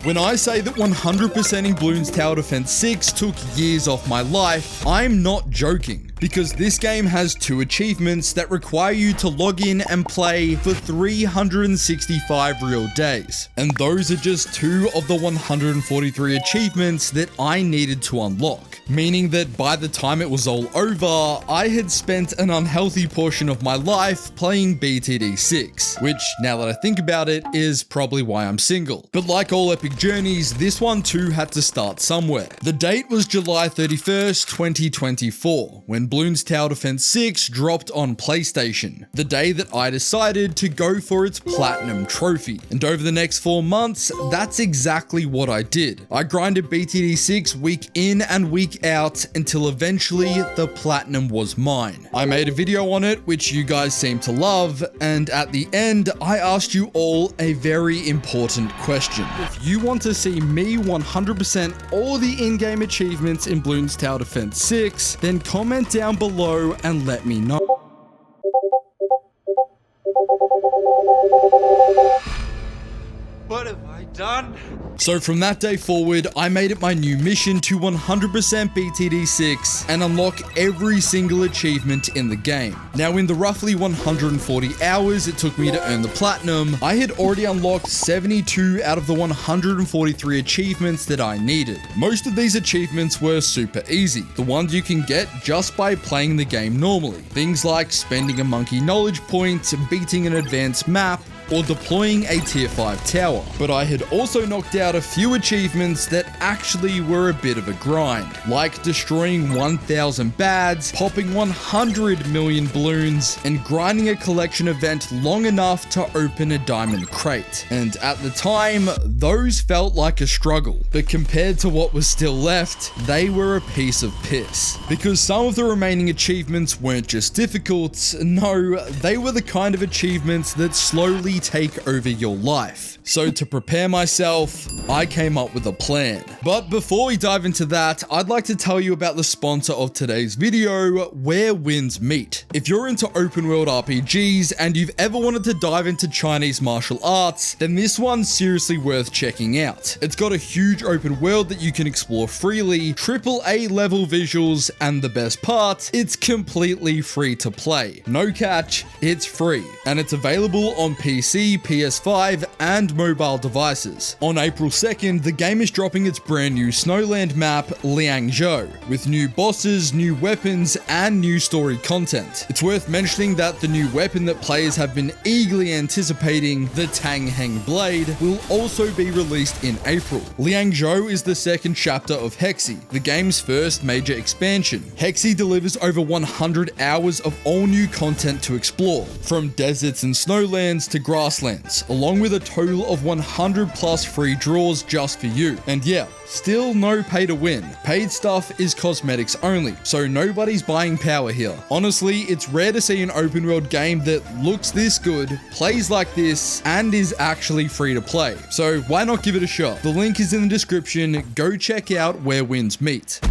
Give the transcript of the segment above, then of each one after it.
When I say that 100%ing Bloons Tower Defense 6 took years off my life, I'm not joking. Because this game has 2 achievements that require you to log in and play for 365 real days. And those are just 2 of the 143 achievements that I needed to unlock. Meaning that by the time it was all over, I had spent an unhealthy portion of my life playing BTD6. Which, now that I think about it, is probably why I'm single. But like all epic journeys, this one too had to start somewhere. The date was July 31st, 2024, when Bloons Tower Defense 6 dropped on PlayStation, the day that I decided to go for its platinum trophy. And over the next 4 months, that's exactly what I did. I grinded BTD6 week in and week out until eventually the platinum was mine. I made a video on it, which you guys seem to love, and at the end, I asked you all a very important question. If you want to see me 100% all the in-game achievements in Bloons Tower Defense 6, then comment down below and let me know. What have I done? So from that day forward, I made it my new mission to 100% BTD6 and unlock every single achievement in the game. Now in the roughly 140 hours it took me to earn the platinum, I had already unlocked 72 out of the 143 achievements that I needed. Most of these achievements were super easy, the ones you can get just by playing the game normally. Things like spending a monkey knowledge point, beating an advanced map, or deploying a tier 5 tower. But I had also knocked out a few achievements that actually were a bit of a grind, like destroying 1,000 bads, popping 100 million balloons, and grinding a collection event long enough to open a diamond crate. And at the time, those felt like a struggle, but compared to what was still left, they were a piece of piss. Because some of the remaining achievements weren't just difficult, no, they were the kind of achievements that slowly take over your life. So to prepare myself, I came up with a plan. But before we dive into that, I'd like to tell you about the sponsor of today's video, Where Winds Meet. If you're into open world RPGs and you've ever wanted to dive into Chinese martial arts, then this one's seriously worth checking out. It's got a huge open world that you can explore freely, AAA level visuals, and the best part, it's completely free to play. No catch, it's free. And it's available on PC, PS5, and mobile devices. On April 2nd, the game is dropping its brand new Snowland map, Liangzhou, with new bosses, new weapons, and new story content. It's worth mentioning that the new weapon that players have been eagerly anticipating, the Heng Blade, will also be released in April. Liangzhou is the second chapter of Hexi, the game's first major expansion. Hexi delivers over 100 hours of all new content to explore, from deserts and snowlands to grasslands, along with a total of 100 plus free draws just for you. And yeah, still no pay to win. Paid stuff is cosmetics only, so nobody's buying power here. Honestly, it's rare to see an open world game that looks this good, plays like this, and is actually free to play. So why not give it a shot? The link is in the description. Go check out Where Winds Meet.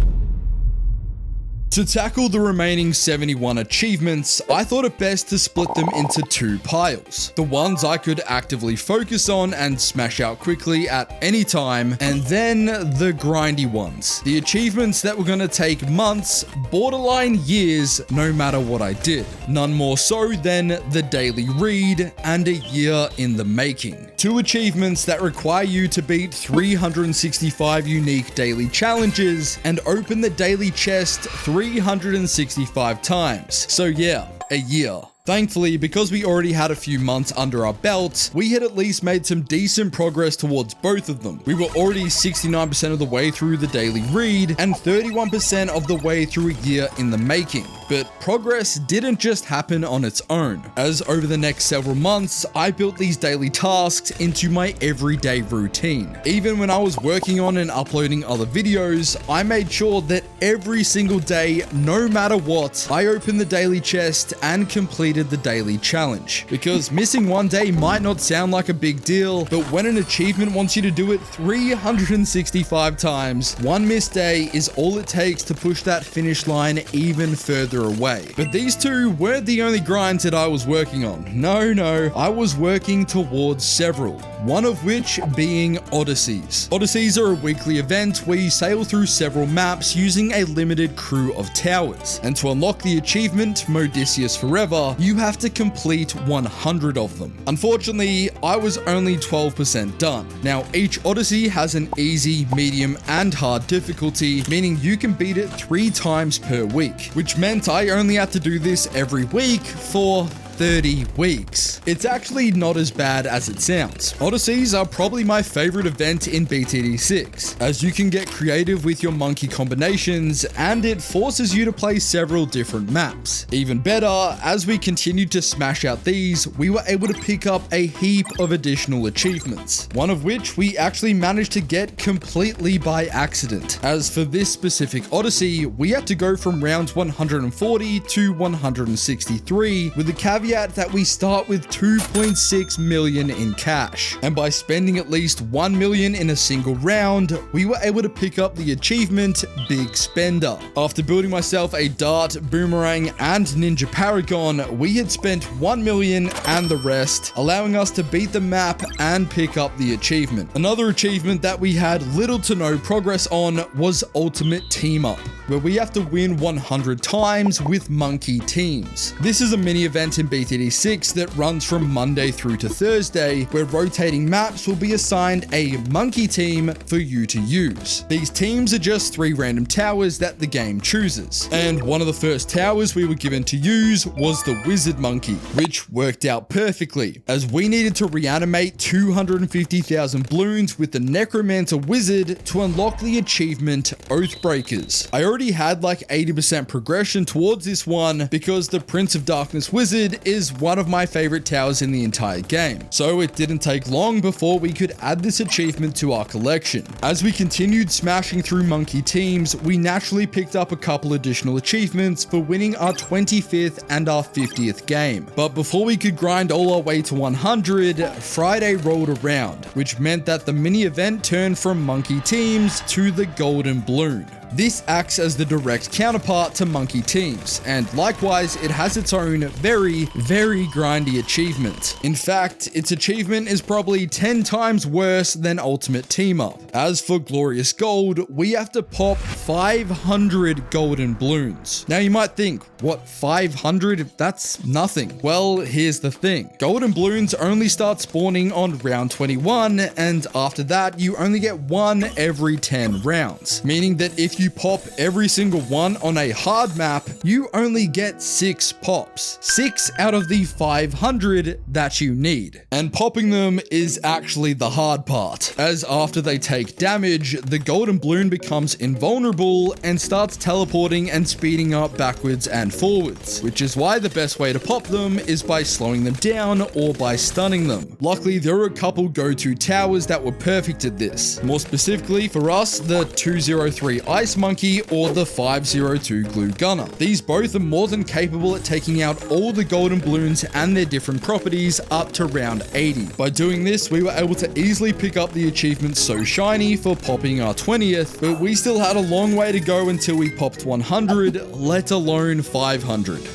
To tackle the remaining 71 achievements, I thought it best to split them into 2 piles. The ones I could actively focus on and smash out quickly at any time, and then the grindy ones. The achievements that were gonna take months, borderline years, no matter what I did. None more so than the daily read and a year in the making. 2 achievements that require you to beat 365 unique daily challenges and open the daily chest 365 times. So yeah, a year. Thankfully, because we already had a few months under our belts, we had at least made some decent progress towards both of them. We were already 69% of the way through the daily read and 31% of the way through a year in the making. But progress didn't just happen on its own, as over the next several months, I built these daily tasks into my everyday routine. Even when I was working on and uploading other videos, I made sure that every single day, no matter what, I opened the daily chest and completed completed the daily challenge. Because missing one day might not sound like a big deal, but when an achievement wants you to do it 365 times, one missed day is all it takes to push that finish line even further away. But these two weren't the only grinds that I was working on. No, I was working towards several, one of which being Odysseys. Odysseys are a weekly event where you sail through several maps using a limited crew of towers, and to unlock the achievement Modicius Forever, you have to complete 100 of them. Unfortunately, I was only 12% done. Now, each Odyssey has an easy, medium, and hard difficulty, meaning you can beat it 3 times per week, which meant I only had to do this every week for 30 weeks. It's actually not as bad as it sounds. Odysseys are probably my favorite event in BTD6, as you can get creative with your monkey combinations and it forces you to play several different maps. Even better, as we continued to smash out these, we were able to pick up a heap of additional achievements, one of which we actually managed to get completely by accident. As for this specific Odyssey, we had to go from rounds 140 to 163 with the caveat that we start with 2.6 million in cash, and by spending at least 1 million in a single round, we were able to pick up the achievement Big Spender. After building myself a dart, boomerang, and ninja paragon, we had spent 1 million and the rest, allowing us to beat the map and pick up the achievement. Another achievement that we had little to no progress on was Ultimate Team Up, where we have to win 100 times with monkey teams. This is a mini event in BTD6 that runs from Monday through to Thursday, where rotating maps will be assigned a monkey team for you to use. These teams are just 3 random towers that the game chooses, and one of the first towers we were given to use was the wizard monkey, which worked out perfectly, as we needed to reanimate 250,000 bloons with the necromancer wizard to unlock the achievement Oathbreakers. I already had like 80% progression towards this one because the Prince of Darkness wizard is one of my favorite towers in the entire game, so it didn't take long before we could add this achievement to our collection. As we continued smashing through monkey teams, we naturally picked up a couple additional achievements for winning our 25th and our 50th game. But before we could grind all our way to 100, Friday rolled around, which meant that the mini event turned from monkey teams to the Golden Bloon. This acts as the direct counterpart to monkey teams, and likewise it has its own very grindy achievement. In fact, its achievement is probably 10 times worse than Ultimate Team Up. As for Glorious Gold, we have to pop 500 golden bloons. Now you might think, what, 500? That's nothing. Well, here's the thing. Golden bloons only start spawning on round 21, and after that you only get 1 every 10 rounds, meaning that if you pop every single one on a hard map, you only get 6 pops. 6 out of the 500 that you need. And popping them is actually the hard part, as after they take damage, the golden bloon becomes invulnerable and starts teleporting and speeding up backwards and forwards, which is why the best way to pop them is by slowing them down or by stunning them. Luckily, there were a couple go-to towers that were perfect at this. More specifically for us, the 203 Ice Monkey or the 502 Glue Gunner. These both are more than capable at taking out all the golden bloons and their different properties up to round 80. By doing this, we were able to easily pick up the achievement So Shiny for popping our 20th, but we still had a long way to go until we popped 100, let alone 500.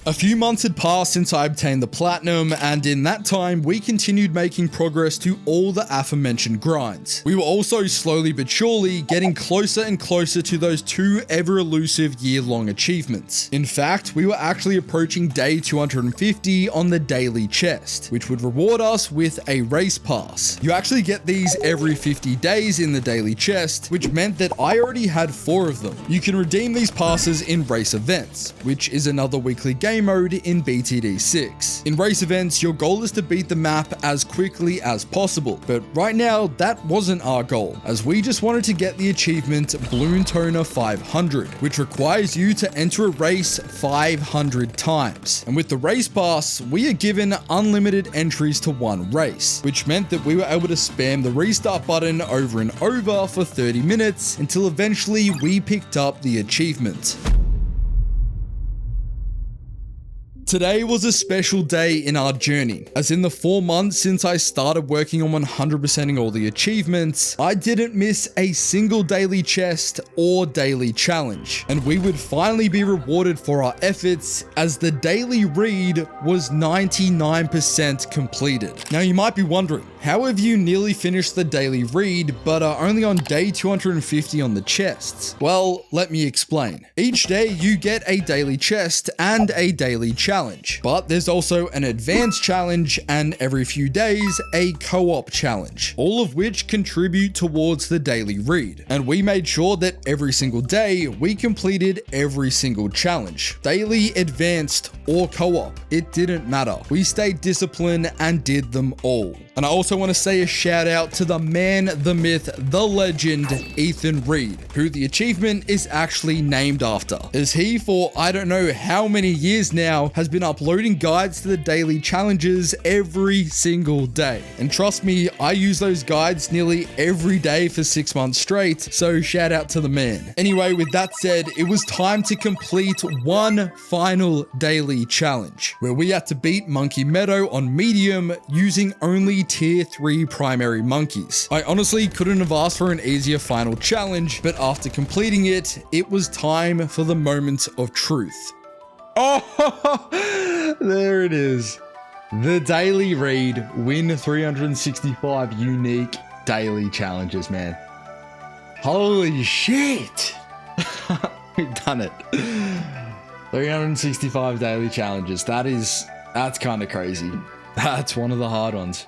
A few months had passed since I obtained the platinum, and in that time, we continued making progress to all the aforementioned grinds. We were also slowly but surely getting closer and closer to those 2 ever-elusive year-long achievements. In fact, we were actually approaching day 250 on the daily chest, which would reward us with a race pass. You actually get these every 50 days in the daily chest, which meant that I already had 4 of them. You can redeem these passes in race events, which is another weekly game mode in BTD6. In race events, your goal is to beat the map as quickly as possible, but right now that wasn't our goal, as we just wanted to get the achievement Bloon Toner 500, which requires you to enter a race 500 times. And with the race pass, we are given unlimited entries to one race, which meant that we were able to spam the restart button over and over for 30 minutes until eventually we picked up the achievement. Today was a special day in our journey, as in the 4 months since I started working on 100%ing all the achievements, I didn't miss a single daily chest or daily challenge, and we would finally be rewarded for our efforts as the daily read was 99% completed. Now you might be wondering, how have you nearly finished the daily read but are only on day 250 on the chests? Well, let me explain. Each day you get a daily chest and a daily challenge, but there's also an advanced challenge and every few days a co-op challenge, all of which contribute towards the daily read. And we made sure that every single day we completed every single challenge, daily, advanced, or co-op. It didn't matter. We stayed disciplined and did them all. And I also want to say a shout out to the man, the myth, the legend, Ethan Reed, who the achievement is actually named after, as he, for I don't know how many years now, has been uploading guides to the daily challenges every single day. And trust me, I use those guides nearly every day for 6 months straight, so shout out to the man. Anyway, with that said, it was time to complete one final daily challenge, where we had to beat Monkey Meadow on medium using only tier 3 primary monkeys. I honestly couldn't have asked for an easier final challenge, but after completing it, it was time for the moment of truth. Oh, there it is. The daily read, win 365 unique daily challenges, man. Holy shit. We've done it. 365 daily challenges. That's kind of crazy. That's one of the hard ones.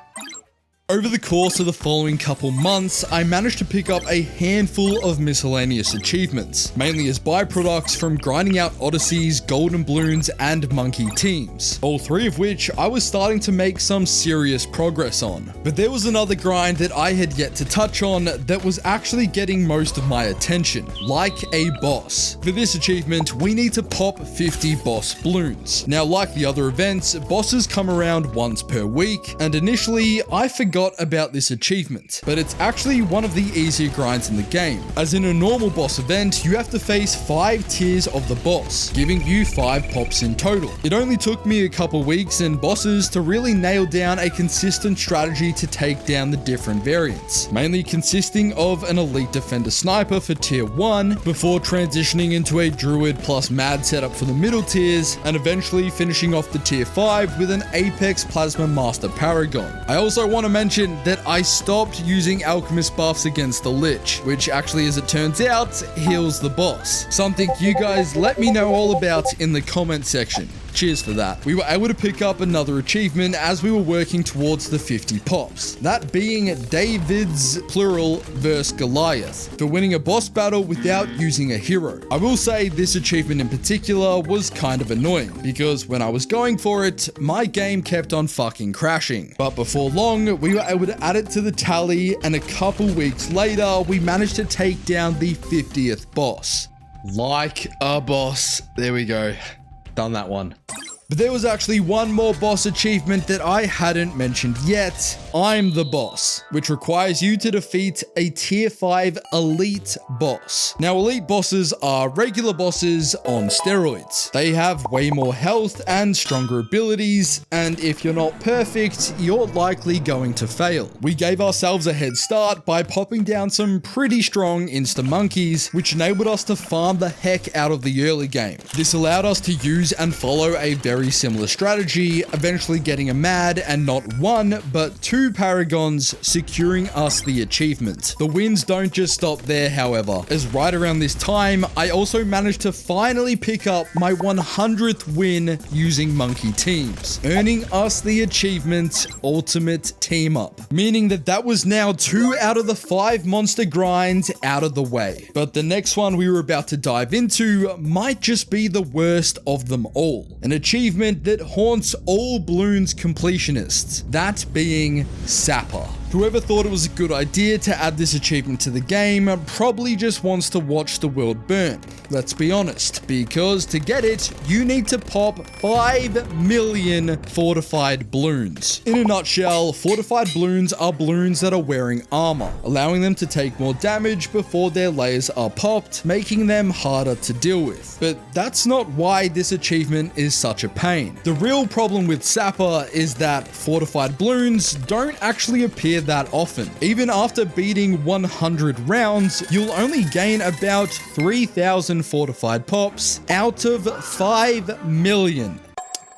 Over the course of the following couple months, I managed to pick up a handful of miscellaneous achievements, mainly as byproducts from grinding out Odysseys, Golden Bloons, and Monkey teams, all 3 of which I was starting to make some serious progress on. But there was another grind that I had yet to touch on that was actually getting most of my attention, like a boss. For this achievement, we need to pop 50 boss Bloons. Now, like the other events, bosses come around once per week, and initially I forgot about this achievement, but it's actually one of the easier grinds in the game, as in a normal boss event you have to face 5 tiers of the boss, giving you 5 pops in total. It only took me a couple weeks and bosses to really nail down a consistent strategy to take down the different variants, mainly consisting of an elite defender sniper for tier 1, before transitioning into a druid plus mad setup for the middle tiers, and eventually finishing off the tier 5 with an apex plasma master paragon. I also want to mention that I stopped using alchemist buffs against the Lich, which actually, as it turns out, heals the boss. Something you guys let me know all about in the comment section. Cheers for that. We were able to pick up another achievement as we were working towards the 50 pops, that being David's plural versus Goliath, for winning a boss battle without using a hero. I will say this achievement in particular was kind of annoying, because when I was going for it, my game kept on fucking crashing. But before long, we were able to add it to the tally, and a couple weeks later, we managed to take down the 50th boss. Like a boss. There we go. Done that one. But there was actually one more boss achievement that I hadn't mentioned yet. I'm the boss, which requires you to defeat a tier 5 elite boss. Now, elite bosses are regular bosses on steroids. They have way more health and stronger abilities, and if you're not perfect, you're likely going to fail. We gave ourselves a head start by popping down some pretty strong insta monkeys, which enabled us to farm the heck out of the early game. This allowed us to use and follow a very similar strategy, eventually getting a mad and not 1 but 2 paragons, securing us the achievement. The wins don't just stop there, however, as right around this time I also managed to finally pick up my 100th win using monkey teams, earning us the achievement Ultimate Team Up, meaning that was now 2 out of the 5 monster grinds out of the way. But the next one we were about to dive into might just be the worst of them all, an achievement that haunts all Bloons completionists, that being Sapper. Whoever thought it was a good idea to add this achievement to the game probably just wants to watch the world burn. Let's be honest, because to get it, you need to pop 5 million fortified bloons. In a nutshell, fortified bloons are bloons that are wearing armor, allowing them to take more damage before their layers are popped, making them harder to deal with. But that's not why this achievement is such a pain. The real problem with Sapper is that fortified bloons don't actually appear that often. Even after beating 100 rounds, you'll only gain about 3,000 fortified pops out of 5 million.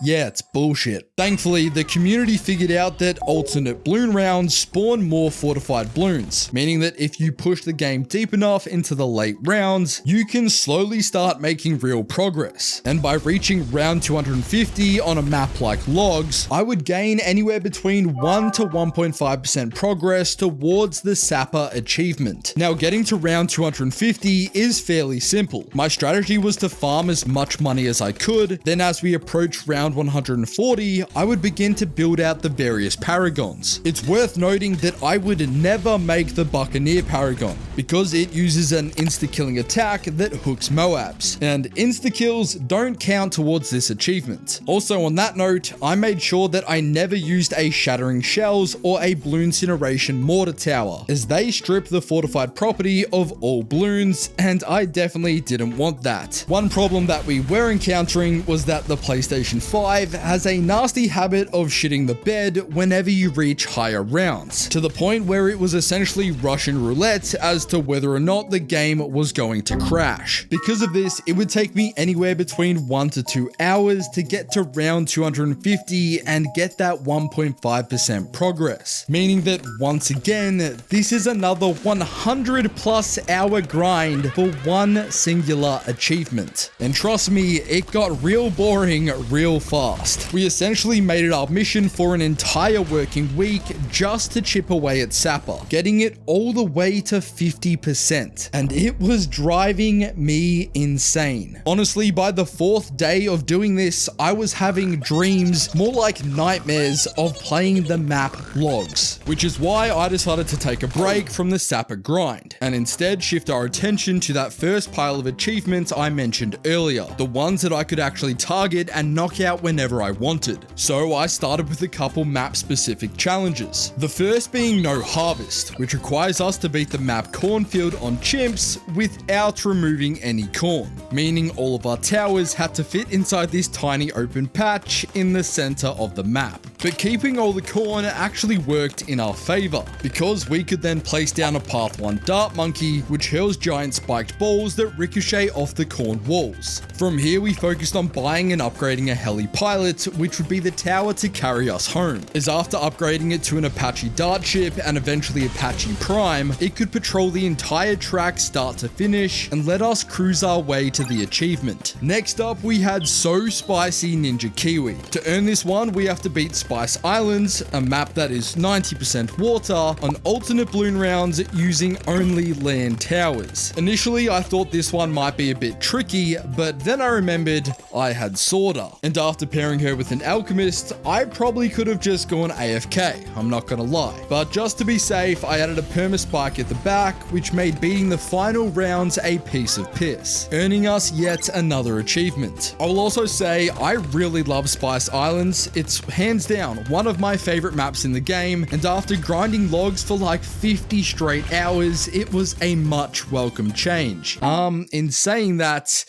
Yeah, it's bullshit. Thankfully, the community figured out that alternate bloon rounds spawn more fortified bloons, meaning that if you push the game deep enough into the late rounds, you can slowly start making real progress. And by reaching round 250 on a map like Logs, I would gain anywhere between 1 to 1.5% progress towards the Sapper achievement. Now, getting to round 250 is fairly simple. My strategy was to farm as much money as I could, then as we approach round 140, I would begin to build out the various paragons. It's worth noting that I would never make the Buccaneer Paragon because it uses an insta-killing attack that hooks Moabs, and insta-kills don't count towards this achievement. Also on that note, I made sure that I never used a Shattering Shells or a Bloon Incineration Mortar Tower, as they strip the fortified property of all bloons, and I definitely didn't want that. One problem that we were encountering was that the PlayStation 5 has a nasty habit of shitting the bed whenever you reach higher rounds, to the point where it was essentially Russian roulette as to whether or not the game was going to crash. Because of this, it would take me anywhere between 1 to 2 hours to get to round 250 and get that 1.5% progress, meaning that once again, this is another 100 plus hour grind for one singular achievement. And trust me, it got real boring real fast. We essentially made it our mission for an entire working week just to chip away at Sapper, getting it all the way to 50%, and it was driving me insane. Honestly, by the 4th day of doing this, I was having dreams, more like nightmares, of playing the map Logs, which is why I decided to take a break from the Sapper grind, and instead shift our attention to that first pile of achievements I mentioned earlier, the ones that I could actually target and knock out whenever I wanted. So I started with a couple map specific challenges. The first being No Harvest, which requires us to beat the map Cornfield on chimps without removing any corn, meaning all of our towers had to fit inside this tiny open patch in the center of the map. But keeping all the corn actually worked in our favor, because we could then place down a Path 1 Dart Monkey, which hurls giant spiked balls that ricochet off the corn walls. From here, we focused on buying and upgrading a heli pilot, which would be the tower to carry us home, as after upgrading it to an Apache Dart ship and eventually Apache Prime, it could patrol the entire track start to finish and let us cruise our way to the achievement. Next up, we had So Spicy Ninja Kiwi. To earn this one, we have to beat Spice Islands, a map that is 90% water, on alternate bloon rounds using only land towers. Initially, I thought this one might be a bit tricky, but then I remembered I had Sorta, and after pairing her with an alchemist, I probably could have just gone AFK, I'm not gonna lie. But just to be safe, I added a perma spike at the back, which made beating the final rounds a piece of piss, earning us yet another achievement. I will also say, I really love Spice Islands. It's hands down one of my favorite maps in the game, and after grinding Logs for like 50 straight hours, it was a much welcome change. In saying that,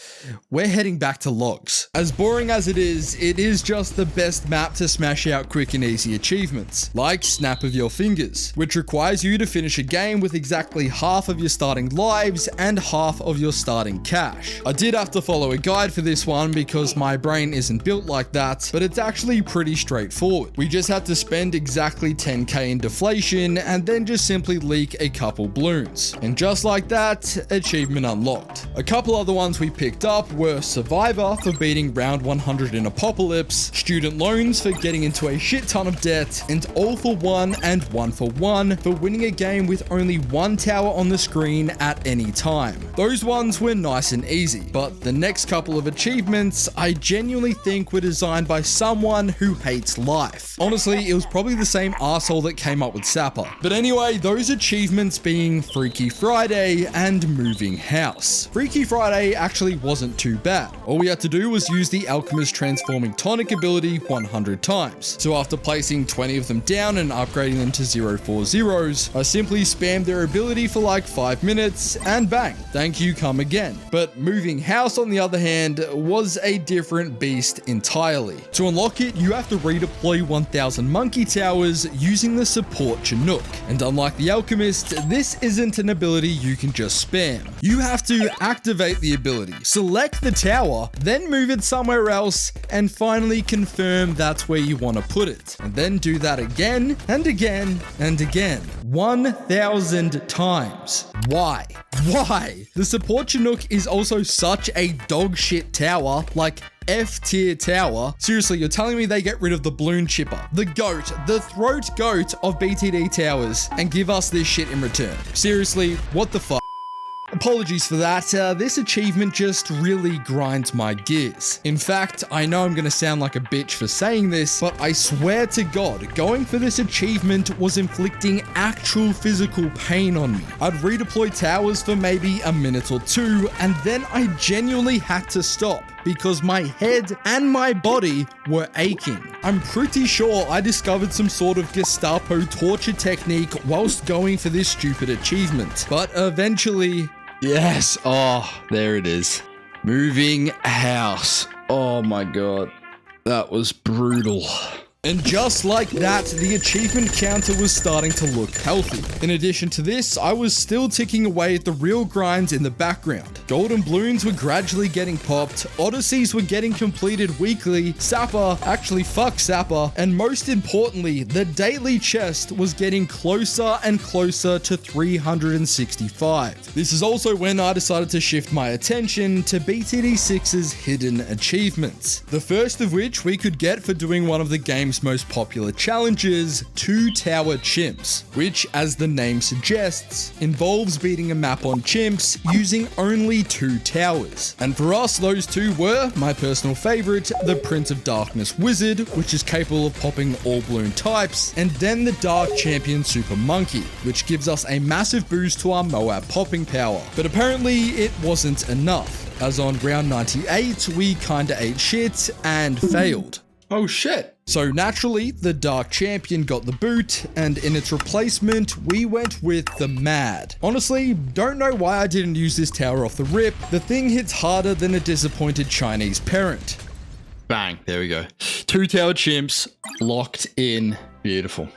we're heading back to Logs. As boring as it is just the best map to smash out quick and easy achievements, like Snap of Your Fingers, which requires you to finish a game with exactly half of your starting lives and half of your starting cash. I did have to follow a guide for this one because my brain isn't built like that, but it's actually pretty straightforward. We just had to spend exactly 10k in deflation and then just simply leak a couple bloons. And just like that, achievement unlocked. A couple other ones we picked up were Survivor for beating round 100 in Apocalypse, Student Loans for getting into a shit ton of debt, and All for One and One for One for winning a game with only one tower on the screen at any time. Those ones were nice and easy, but the next couple of achievements I genuinely think were designed by someone who hates life. life. Honestly, it was probably the same arsehole that came up with Sapper. But anyway, those achievements being Freaky Friday and Moving House. Freaky Friday actually wasn't too bad. All we had to do was use the Alchemist Transforming Tonic ability 100 times. So after placing 20 of them down and upgrading them to 040s, I simply spammed their ability for like 5 minutes and bang, thank you, come again. But Moving House, on the other hand, was a different beast entirely. To unlock it, you have to redeploy 1000 monkey towers using the support Chinook. And unlike the Alchemist, this isn't an ability you can just spam. You have to activate the ability, select the tower, then move it somewhere else, and finally confirm that's where you want to put it. And then do that again and again and again. 1000 times. Why? Why? The support Chinook is also such a dog shit tower, like F-tier tower. Seriously, you're telling me they get rid of the Bloon chipper, the goat, the throat goat of BTD towers, and give us this shit in return? Seriously, what the fuck? Apologies for that, this achievement just really grinds my gears. In fact, I know I'm gonna sound like a bitch for saying this, but I swear to God, going for this achievement was inflicting actual physical pain on me. I'd redeploy towers for maybe a minute or two, and then I genuinely had to stop because my head and my body were aching. I'm pretty sure I discovered some sort of Gestapo torture technique whilst going for this stupid achievement, but eventually, yes, oh, there it is. Moving House. Oh my God, that was brutal. And just like that, the achievement counter was starting to look healthy. In addition to this, I was still ticking away at the real grinds in the background. Golden Bloons were gradually getting popped, Odysseys were getting completed weekly, Sapper, actually fuck Sapper, and most importantly, the daily chest was getting closer and closer to 365. This is also when I decided to shift my attention to BTD6's hidden achievements. The first of which we could get for doing one of the game's most popular challenges, 2 Tower Chimps, which, as the name suggests, involves beating a map on chimps using only 2 towers. And for us, those 2 were, my personal favorite, the Prince of Darkness Wizard, which is capable of popping all Bloon types, and then the Dark Champion Super Monkey, which gives us a massive boost to our Moab popping power. But apparently it wasn't enough, as on round 98 we kinda ate shit and failed. Oh shit. So naturally, the Dark Champion got the boot, and in its replacement, we went with the Mad. Honestly, don't know why I didn't use this tower off the rip. The thing hits harder than a disappointed Chinese parent. Bang, there we go. 2 Tower Chimps locked in. Beautiful.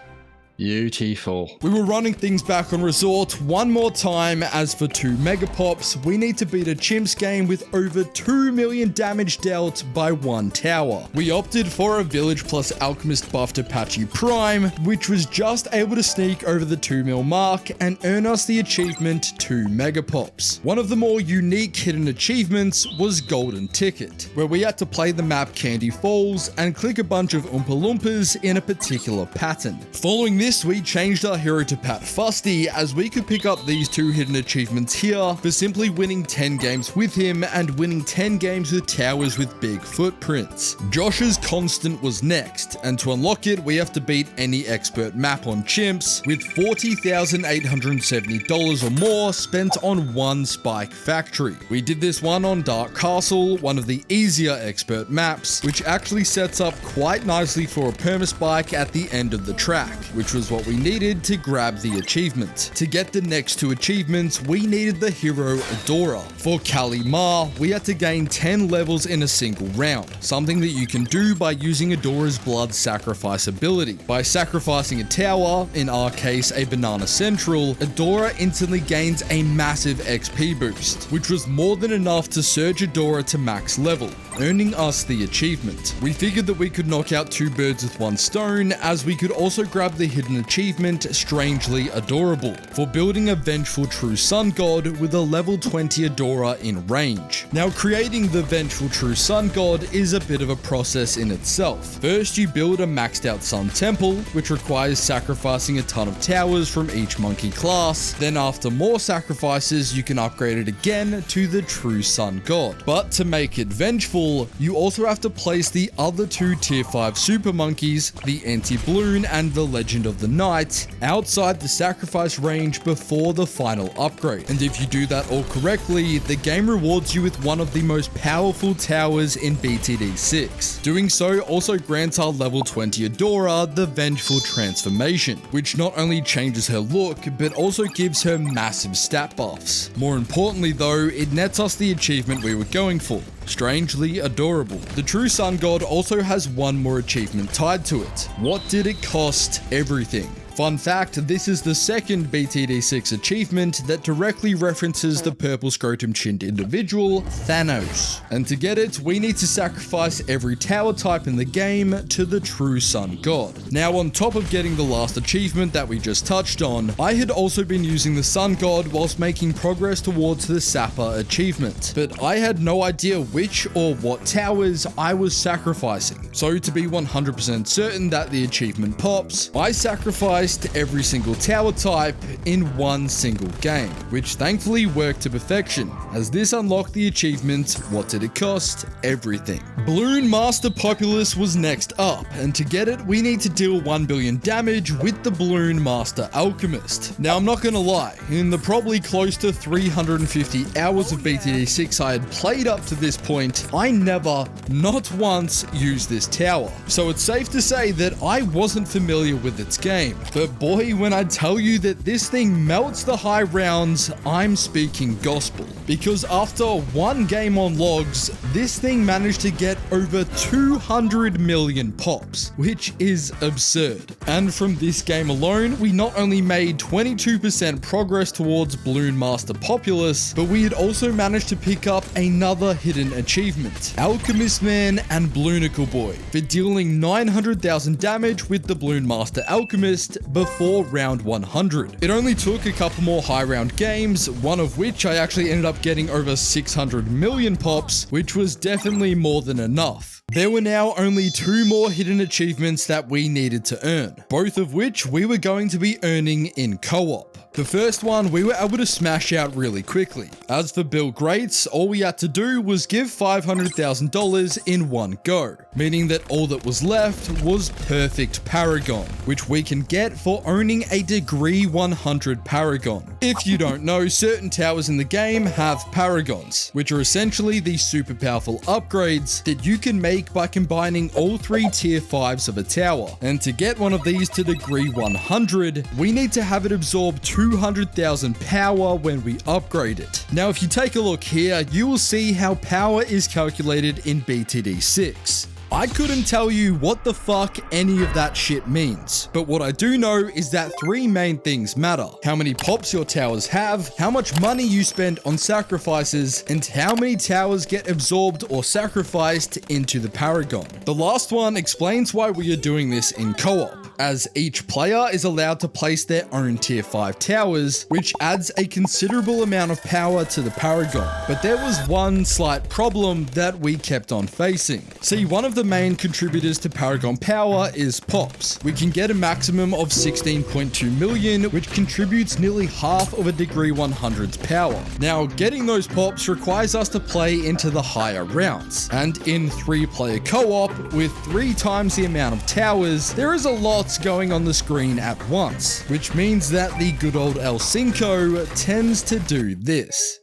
Beautiful. We were running things back on Resort one more time. As for 2 Mega Pops, we need to beat a Chimps game with over 2 million damage dealt by 1 tower. We opted for a Village plus Alchemist buffed Apache Prime, which was just able to sneak over the 2 mil mark and earn us the achievement 2 Mega Pops. One of the more unique hidden achievements was Golden Ticket, where we had to play the map Candy Falls and click a bunch of Oompa Loompas in a particular pattern. Following this, we changed our hero to Pat Fusty, as we could pick up these 2 hidden achievements here for simply winning 10 games with him and winning 10 games with towers with big footprints. Josh's Constant was next, and to unlock it, we have to beat any expert map on chimps with $40,870 or more spent on 1 Spike Factory. We did this one on Dark Castle, one of the easier expert maps, which actually sets up quite nicely for a permaspike at the end of the track, which was what we needed to grab the achievement. To get the next 2 achievements, we needed the hero Adora. For Kali Ma, we had to gain 10 levels in a single round, something that you can do by using Adora's blood sacrifice ability. By sacrificing a tower, in our case a Banana Central, Adora instantly gains a massive XP boost, which was more than enough to surge Adora to max level, earning us the achievement. We figured that we could knock out 2 birds with 1 stone, as we could also grab the hidden hidden achievement, Strangely Adorable, for building a vengeful true sun god with a level 20 Adora in range. Now, creating the vengeful true sun god is a bit of a process in itself. First, you build a maxed out sun temple, which requires sacrificing a ton of towers from each monkey class. Then after more sacrifices, you can upgrade it again to the true sun god. But to make it vengeful, you also have to place the other two tier 5 super monkeys, the anti-Bloon and the Legend of the Night, outside the sacrifice range before the final upgrade. And if you do that all correctly, the game rewards you with one of the most powerful towers in BTD6. Doing so also grants our level 20 Adora the Vengeful Transformation, which not only changes her look, but also gives her massive stat buffs. More importantly though, it nets us the achievement we were going for, Strangely Adorable. The True Sun God also has one more achievement tied to it. What did it cost? Everything. Fun fact, this is the second BTD6 achievement that directly references the purple scrotum-chinned individual, Thanos. And to get it, we need to sacrifice every tower type in the game to the True Sun God. Now, on top of getting the last achievement that we just touched on, I had also been using the Sun God whilst making progress towards the Sapper achievement, but I had no idea which or what towers I was sacrificing. So to be 100% certain that the achievement pops, I sacrificed every single tower type in one single game, which thankfully worked to perfection, as this unlocked the achievement, What Did It Cost? Everything. Bloon Master Populace was next up, and to get it, we need to deal 1 billion damage with the Bloon Master Alchemist. Now, I'm not gonna lie, in the probably close to 350 hours of BTD6 I had played up to this point, I never, not once, used this tower. So it's safe to say that I wasn't familiar with its game. But boy, when I tell you that this thing melts the high rounds, I'm speaking gospel. Because after one game on logs, this thing managed to get over 200 million pops, which is absurd. And from this game alone, we not only made 22% progress towards Bloon Master Populace, but we had also managed to pick up another hidden achievement, Alchemist Man and Bloonicle Boy, for dealing 900,000 damage with the Bloon Master Alchemist before round 100. It only took a couple more high round games, one of which I actually ended up getting over 600 million pops, which was definitely more than enough. There were now only 2 more hidden achievements that we needed to earn, both of which we were going to be earning in co-op. The first one we were able to smash out really quickly. As for Bill Greats, all we had to do was give $500,000 in one go, meaning that all that was left was Perfect Paragon, which we can get for owning a degree 100 Paragon. If you don't know, certain towers in the game have Paragons, which are essentially the super powerful upgrades that you can make by combining all 3 tier 5s of a tower. And to get one of these to degree 100, we need to have it absorb 200,000 power when we upgrade it. Now, if you take a look here, you will see how power is calculated in BTD6. I couldn't tell you what the fuck any of that shit means, but what I do know is that 3 main things matter: how many pops your towers have, how much money you spend on sacrifices, and how many towers get absorbed or sacrificed into the Paragon. The last one explains why we are doing this in co-op, as each player is allowed to place their own tier 5 towers, which adds a considerable amount of power to the Paragon. But there was one slight problem that we kept on facing. See, one of the main contributors to Paragon power is pops. We can get a maximum of 16.2 million, which contributes nearly half of a degree 100's power. Now, getting those pops requires us to play into the higher rounds, and in 3-player co-op with 3 times the amount of towers, there is a lot going on the screen at once, which means that the good old El Cinco tends to do this.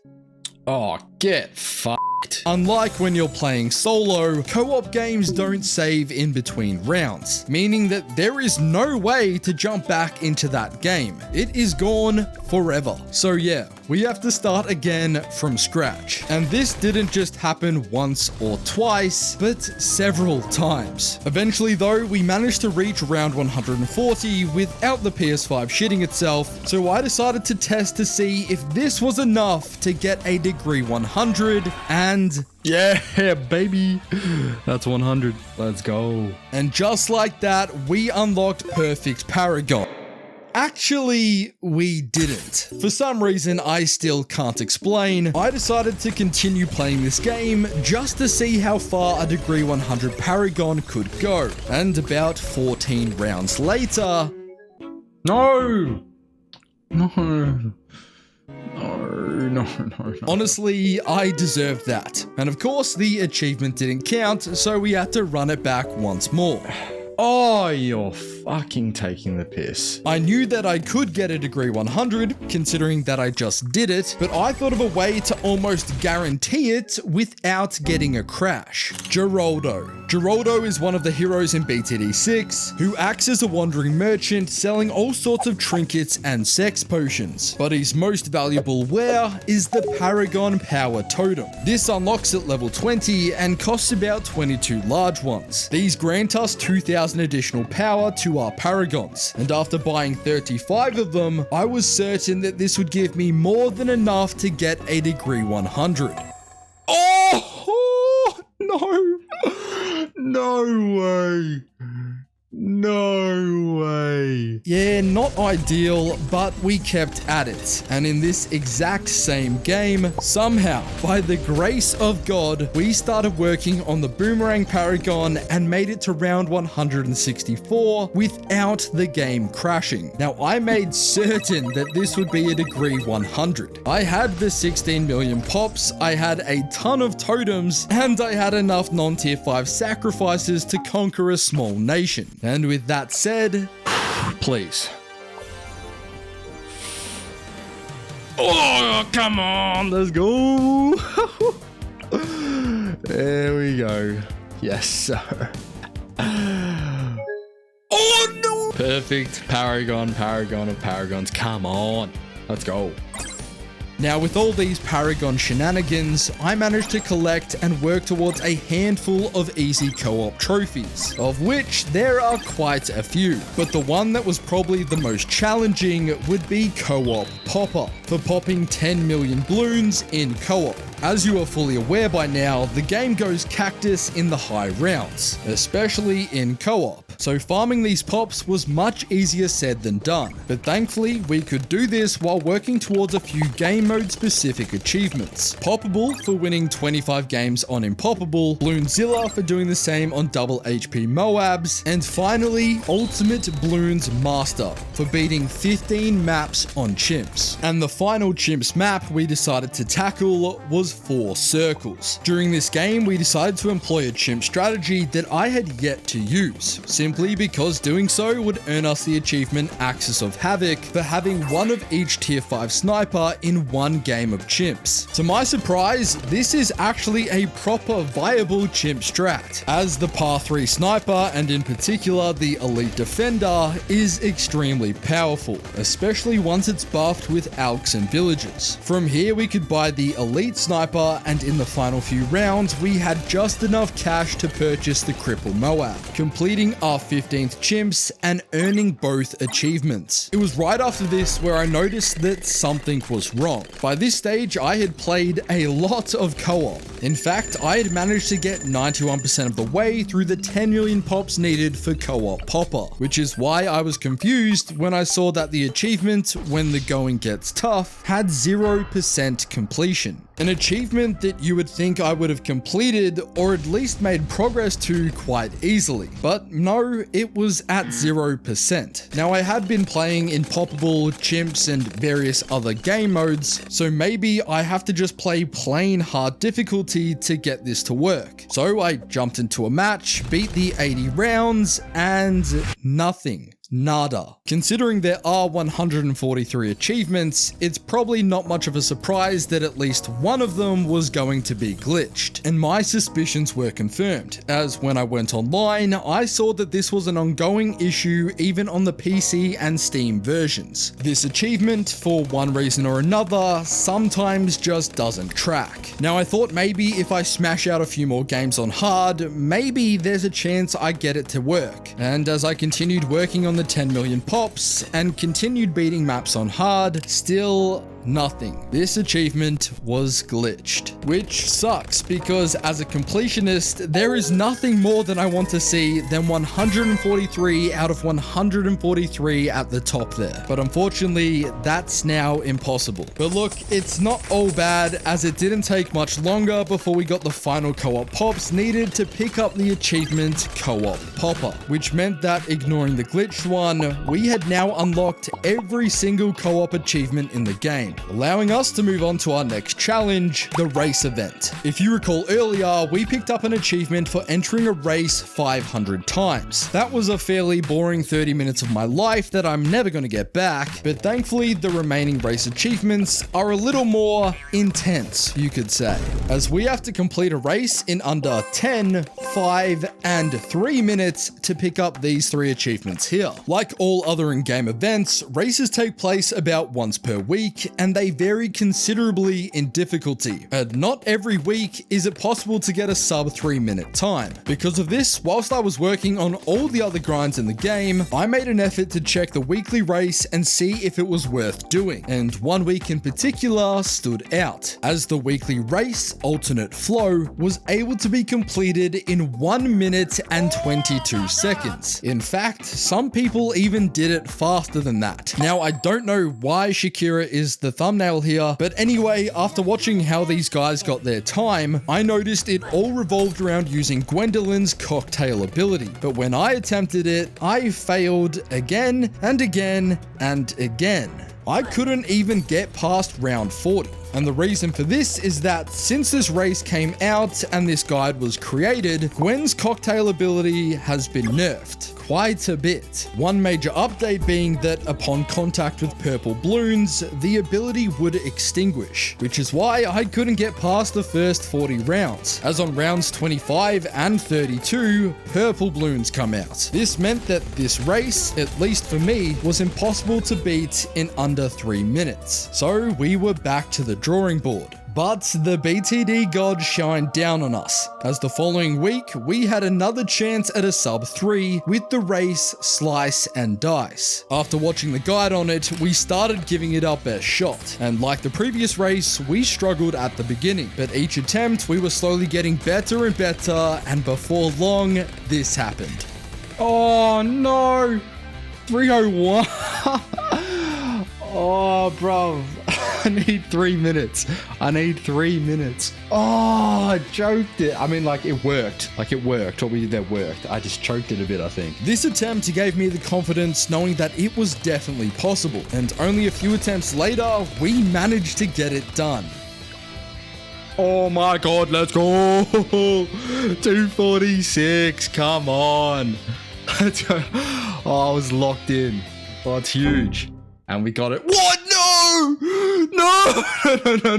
Oh, get fucked. Unlike when you're playing solo, co-op games don't save in between rounds, meaning that there is no way to jump back into that game. It is gone forever. So yeah, we have to start again from scratch. And this didn't just happen once or twice, but several times. Eventually though, we managed to reach round 140 without the PS5 shitting itself, so I decided to test to see if this was enough to get a degree 100, and yeah, baby. That's 100. Let's go. And just like that, we unlocked Perfect Paragon. Actually, we didn't. For some reason I still can't explain, I decided to continue playing this game just to see how far a degree 100 Paragon could go. And about 14 rounds later... No! No. Honestly, I deserved that. And of course, the achievement didn't count, so we had to run it back once more. Oh, you're fucking taking the piss. I knew that I could get a degree 100, considering that I just did it, but I thought of a way to almost guarantee it without getting a crash. Geraldo. Geraldo is one of the heroes in BTD6, who acts as a wandering merchant selling all sorts of trinkets and sex potions. But his most valuable ware is the Paragon Power Totem. This unlocks at level 20 and costs about 22 large ones. These grant us 2,000 additional power to our Paragons, and after buying 35 of them, I was certain that this would give me more than enough to get a degree 100. Oh, no. No way. No way. Yeah, not ideal, but we kept at it. And in this exact same game, somehow, by the grace of God, we started working on the Boomerang Paragon and made it to round 164 without the game crashing. Now, I made certain that this would be a degree 100. I had the 16 million pops, I had a ton of totems, and I had enough non-tier 5 sacrifices to conquer a small nation. And with that said, please. Oh, come on, let's go. There we go. Yes, sir. Oh, no. Perfect. Paragon of Paragons. Come on. Let's go. Now, with all these Paragon shenanigans, I managed to collect and work towards a handful of easy co-op trophies, of which there are quite a few. But the one that was probably the most challenging would be co-op Popper, for popping 10 million Bloons in co-op. As you are fully aware by now, the game goes cactus in the high rounds, especially in co-op. So farming these pops was much easier said than done, but thankfully we could do this while working towards a few game mode specific achievements. Poppable for winning 25 games on Impoppable, Bloonzilla for doing the same on double HP Moabs, and finally Ultimate Bloons Master for beating 15 maps on Chimps. And the final Chimps map we decided to tackle was 4 circles. During this game we decided to employ a chimp strategy that I had yet to use, simply because doing so would earn us the achievement Axis of Havoc for having one of each tier 5 sniper in one game of chimps. To my surprise, this is actually a proper viable chimp strat, as the par 3 sniper, and in particular the elite defender, is extremely powerful, especially once it's buffed with alks and villagers. From here we could buy the elite sniper, and in the final few rounds we had just enough cash to purchase the cripple Moab, completing our 15th chimps and earning both achievements. It was right after this where I noticed that something was wrong. By this stage, I had played a lot of co-op. In fact, I had managed to get 91% of the way through the 10 million pops needed for co-op Popper, which is why I was confused when I saw that the achievement, when the going gets tough, had 0% completion. An achievement that you would think I would have completed or at least made progress to quite easily. But no, it was at 0%. Now I had been playing Impoppable, Chimps, and various other game modes, so maybe I have to just play plain hard difficulty to get this to work. So I jumped into a match, beat the 80 rounds, and nothing. Nada. Considering there are 143 achievements, it's probably not much of a surprise that at least one of them was going to be glitched. And my suspicions were confirmed, as when I went online, I saw that this was an ongoing issue even on the PC and Steam versions. This achievement, for one reason or another, sometimes just doesn't track. Now I thought maybe if I smash out a few more games on hard, maybe there's a chance I get it to work. And as I continued working on the 10 million pops and continued beating maps on hard, still nothing. This achievement was glitched, which sucks because as a completionist, there is nothing more that I want to see than 143 out of 143 at the top there. But unfortunately, that's now impossible. But look, it's not all bad, as it didn't take much longer before we got the final co-op pops needed to pick up the achievement co-op popper, which meant that ignoring the glitched one, we had now unlocked every single co-op achievement in the game, allowing us to move on to our next challenge, the race event. If you recall earlier, we picked up an achievement for entering a race 500 times. That was a fairly boring 30 minutes of my life that I'm never going to get back, but thankfully the remaining race achievements are a little more intense, you could say, as we have to complete a race in under 10, 5, and 3 minutes to pick up these 3 achievements here. Like all other in-game events, races take place about once per week, and they vary considerably in difficulty. And not every week is it possible to get a sub 3-minute time. Because of this, whilst I was working on all the other grinds in the game, I made an effort to check the weekly race and see if it was worth doing. And one week in particular stood out, as the weekly race, Alternate Flow, was able to be completed in 1 minute and 22 seconds. In fact, some people even did it faster than that. Now, I don't know why Shakira is the thumbnail here, but anyway, after watching how these guys got their time, I noticed it all revolved around using Gwendolyn's cocktail ability. But when I attempted it, I failed again and again and again. I couldn't even get past round 40. And the reason for this is that since this race came out and this guide was created, Gwen's cocktail ability has been nerfed quite a bit. One major update being that upon contact with purple balloons, the ability would extinguish, which is why I couldn't get past the first 40 rounds, as on rounds 25 and 32, purple balloons come out. This meant that this race, at least for me, was impossible to beat in under 3 minutes. So we were back to the drawing board. But the BTD gods shined down on us, as the following week we had another chance at a sub 3 with the race Slice and Dice. After watching the guide on it, we started giving it our best shot, and like the previous race, we struggled at the beginning, but each attempt we were slowly getting better and better, and before long, this happened. Oh no! 301! Oh, bro. I need 3 minutes. I need 3 minutes. Oh, I choked it. I mean, like, it worked. Like, it worked. What we did there worked. I just choked it a bit, I think. This attempt gave me the confidence knowing that it was definitely possible. And only a few attempts later, we managed to get it done. Oh my god, let's go. 246. Come on. Let's go. Oh, I was locked in. Oh, it's huge. And we got it. What? No! No! No,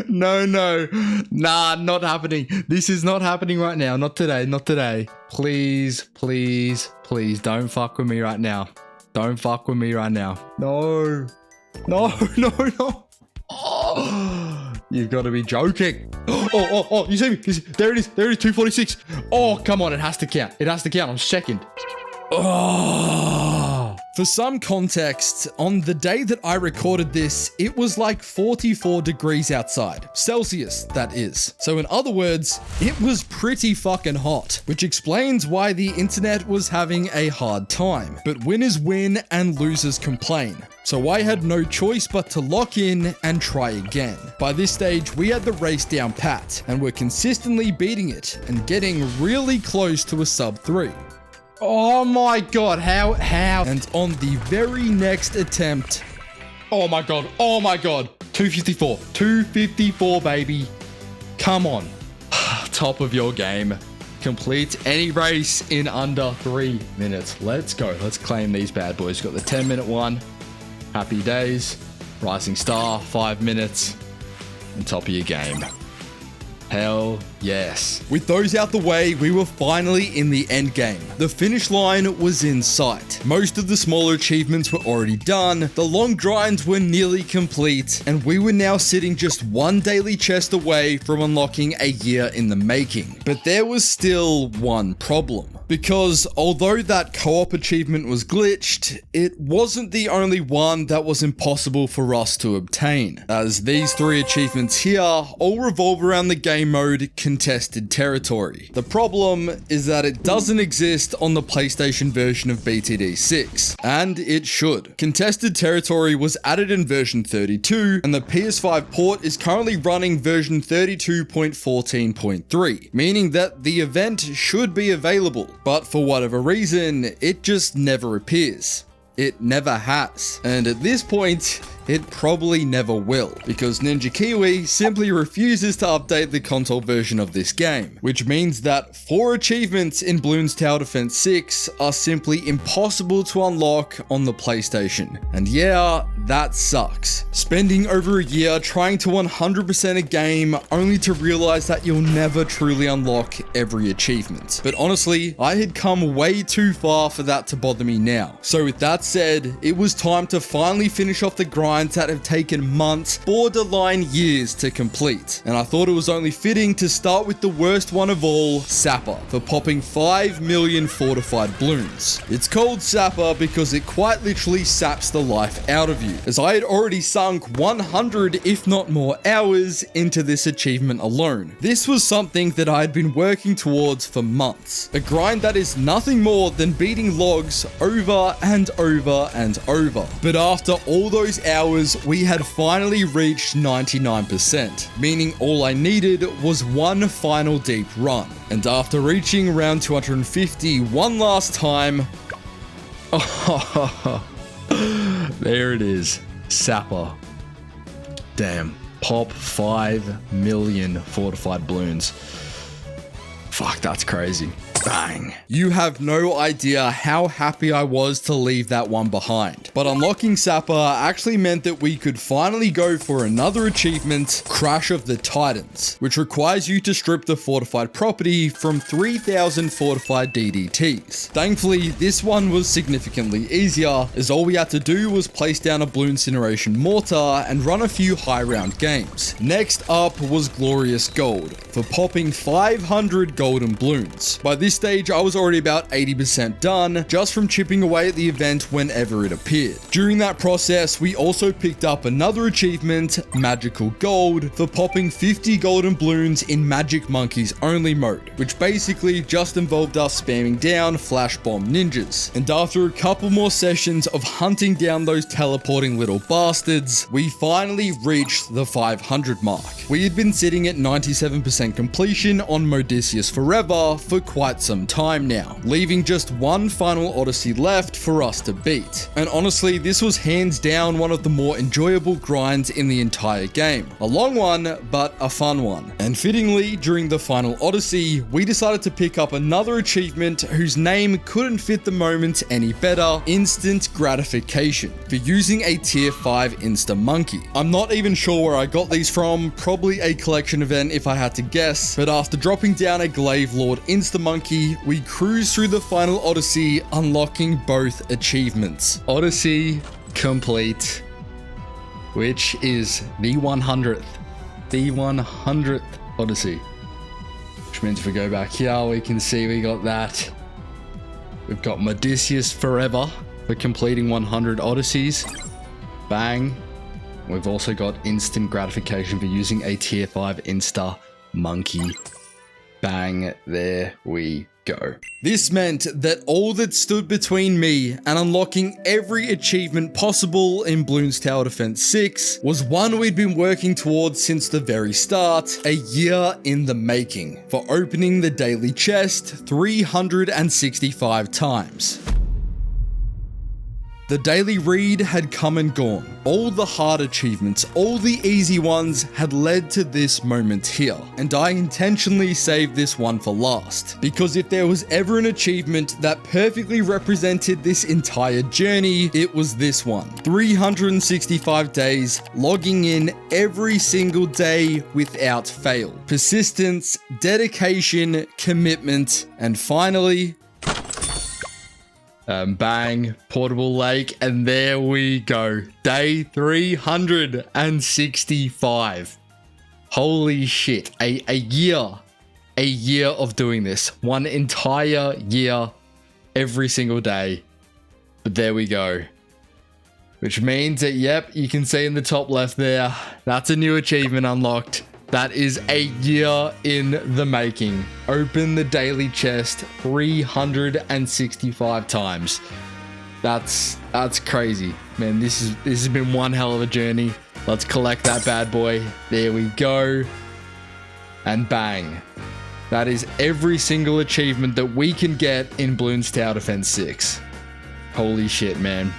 no, no. Nah, not happening. This is not happening right now. Not today. Not today. Please, please, please don't fuck with me right now. Don't fuck with me right now. No. No, no, no. Oh, you've got to be joking. Oh, you see me? There it is. There it is. 246. Oh, come on. It has to count. It has to count. I'm second. Oh. For some context, on the day that I recorded this, it was like 44 degrees outside. Celsius, that is. So in other words, it was pretty fucking hot, which explains why the internet was having a hard time. But winners win and losers complain. So I had no choice but to lock in and try again. By this stage, we had the race down pat and were consistently beating it and getting really close to a sub 3. Oh my god, how? And on the very next attempt, oh my god, 254, 254, baby. Come on, top of your game. Complete any race in under 3 minutes. Let's go, let's claim these bad boys. Got the 10-minute one, Happy Days, Rising Star, 5 minutes, and top of your game. Hell Yes. With those out the way, we were finally in the end game. The finish line was in sight. Most of the smaller achievements were already done, the long grinds were nearly complete, and we were now sitting just one daily chest away from unlocking a year in the making. But there was still one problem. Because although that co-op achievement was glitched, it wasn't the only one that was impossible for us to obtain, as these 3 achievements here all revolve around the game mode Contested Territory. The problem is that it doesn't exist on the PlayStation version of BTD6, and it should. Contested Territory was added in version 32, and the PS5 port is currently running version 32.14.3, meaning that the event should be available. But for whatever reason, it just never appears. It never has. And at this point, it probably never will, because Ninja Kiwi simply refuses to update the console version of this game, which means that 4 achievements in Bloons TD 6 are simply impossible to unlock on the PlayStation. And yeah, that sucks. Spending over a year trying to 100% a game only to realize that you'll never truly unlock every achievement. But honestly, I had come way too far for that to bother me now. So with that said, it was time to finally finish off the grinds that have taken months, borderline years to complete. And I thought it was only fitting to start with the worst one of all, Sapper, for popping 5 million fortified bloons. It's called Sapper because it quite literally saps the life out of you, as I had already sunk 100 if not more hours into this achievement alone. This was something that I had been working towards for months, a grind that is nothing more than beating logs over and over and over. But after all those hours, we had finally reached 99%, meaning all I needed was one final deep run. And after reaching around 250 one last time, there it is, Sapper. Damn, pop 5 million fortified bloons. Fuck, that's crazy. Bang. You have no idea how happy I was to leave that one behind. But unlocking Sapper actually meant that we could finally go for another achievement, Crash of the Titans, which requires you to strip the fortified property from 3,000 fortified DDTs. Thankfully, this one was significantly easier, as all we had to do was place down a blue incineration mortar and run a few high round games. Next up was Glorious Gold, for popping 500 golden bloons. By this stage, I was already about 80% done, just from chipping away at the event whenever it appeared. During that process, we also picked up another achievement, Magical Gold, for popping 50 golden bloons in Magic Monkeys only mode, which basically just involved us spamming down flash bomb ninjas. And after a couple more sessions of hunting down those teleporting little bastards, we finally reached the 500 mark. We had been sitting at 97% completion on Modicius Forever for quite some time now, leaving just one final Odyssey left for us to beat. And honestly, this was hands down one of the more enjoyable grinds in the entire game. A long one, but a fun one. And fittingly, during the final Odyssey, we decided to pick up another achievement whose name couldn't fit the moment any better, Instant Gratification, for using a tier 5 Insta Monkey. I'm not even sure where I got these from, probably a collection event if I had to guess, but after dropping down a Glaive Lord Insta Monkey, we cruised through the final Odyssey, unlocking both achievements. Odyssey complete, which is the 100th Odyssey. Which means if we go back here, we can see we got that. We've got Modicius Forever for completing 100 Odysseys. Bang. We've also got Instant Gratification for using a tier 5 Insta Monkey. Bang, there we go. This meant that all that stood between me and unlocking every achievement possible in Bloons TD 6 was one we'd been working towards since the very start, a year in the making, for opening the daily chest 365 times. The daily read had come and gone. All the hard achievements, all the easy ones had led to this moment here. And I intentionally saved this one for last. Because if there was ever an achievement that perfectly represented this entire journey, it was this one. 365 days, logging in every single day without fail. Persistence, dedication, commitment, and finally, bang, portable lake, and there we go. Day 365. Holy shit. A year of doing this. One entire year, every single day. But there we go. Which means that, yep, you can see in the top left there, that's a new achievement unlocked. That is a year in the making. Open the daily chest 365 times. That's crazy. Man, this has been one hell of a journey. Let's collect that bad boy. There we go. And bang. That is every single achievement that we can get in Bloons Tower Defense 6. Holy shit, man.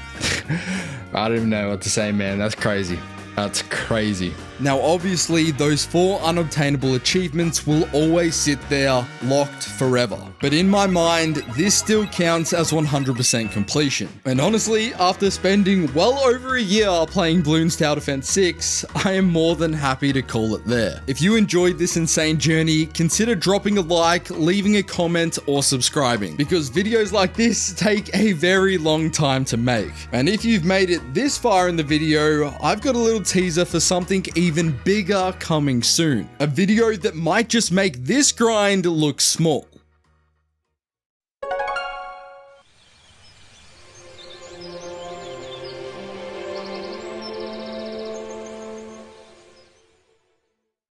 I don't even know what to say, man. That's crazy. That's crazy. Now, obviously, those 4 unobtainable achievements will always sit there, locked forever. But in my mind, this still counts as 100% completion. And honestly, after spending well over a year playing Bloons Tower Defense 6, I am more than happy to call it there. If you enjoyed this insane journey, consider dropping a like, leaving a comment, or subscribing, because videos like this take a very long time to make. And if you've made it this far in the video, I've got a little teaser for something even bigger coming soon. A video that might just make this grind look small.